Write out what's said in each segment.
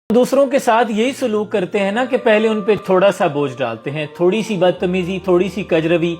दूसरों के साथ यही सलूक करते हैं ना कि पहले उन पे थोड़ा सा बोझ डालते हैं, थोड़ी सी बदतमीजी, थोड़ी सी कजरवी,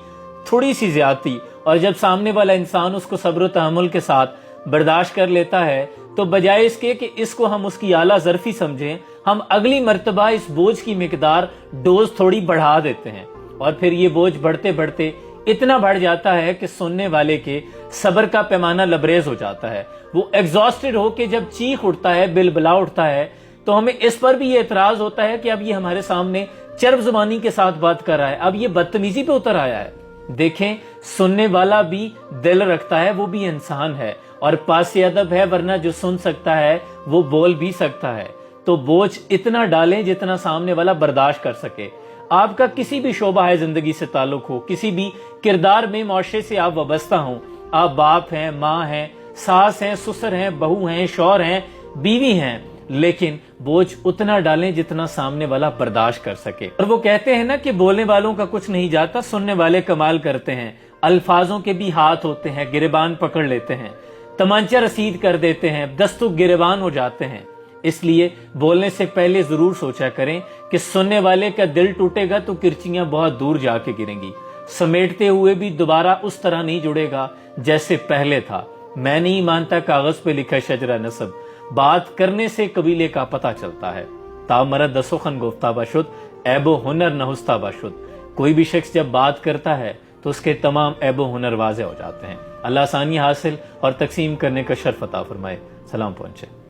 थोड़ी सी ज्यादती, और जब सामने वाला इंसान उसको सब्र तहम्मुल के साथ बर्दाश्त कर लेता है तो बजाय इसके कि इसको हम उसकी आला ज़र्फी समझें, हम अगली मर्तबा इस बोझ की मिकदार डोज थोड़ी बढ़ा देते हैं और फिर ये बोझ बढ़ते बढ़ते इतना बढ़ जाता है कि सुनने वाले के सब्र का पैमाना लबरेज हो जाता है। वो एग्जॉस्टेड हो के जब चीख उठता है, बिलबिला उठता है, तो हमें इस पर भी ये एतराज होता है कि अब ये हमारे सामने चरब जुबानी के साथ बात कर रहा है, अब ये बदतमीजी पे उतर आया है। देखें, सुनने वाला भी दिल रखता है, वो भी इंसान है और पास अदब है, वरना जो सुन सकता है वो बोल भी सकता है। तो बोझ इतना डालें जितना सामने वाला बर्दाश्त कर सके। आपका किसी भी शोबा है जिंदगी से ताल्लुक हो, किसी भी किरदार में मुआशरे से आप वाबस्ता हो, आप बाप हैं, माँ हैं, सास हैं, ससुर हैं, बहू हैं, शौहर हैं, बीवी हैं, लेकिन बोझ उतना डालें जितना सामने वाला बर्दाश्त कर सके। और वो कहते हैं ना कि बोलने वालों का कुछ नहीं जाता, सुनने वाले कमाल करते हैं। अल्फाजों के भी हाथ होते हैं, गिरेबान पकड़ लेते हैं, तमंचा रसीद कर देते हैं, दस्तुक गिरेबान हो जाते हैं। इसलिए बोलने से पहले जरूर सोचा करें कि सुनने वाले का दिल टूटेगा तो किरचियां बहुत दूर जाके गिरेंगी, समेटते हुए भी दोबारा उस तरह नहीं जुड़ेगा जैसे पहले था। मैं नहीं मानता कागज पे लिखा शजरा नसब, बात करने से कबीले का पता चलता है। तामरद दसोखन गुफ्ता बाशुद, ऐबो हुनर नहुस्ता बाशुद। कोई भी शख्स जब बात करता है तो उसके तमाम ऐबो हुनर वाज़े हो जाते हैं। अल्लाह आसानी हासिल और तकसीम करने का शर्फ अता फरमाए। सलाम पहुंचे।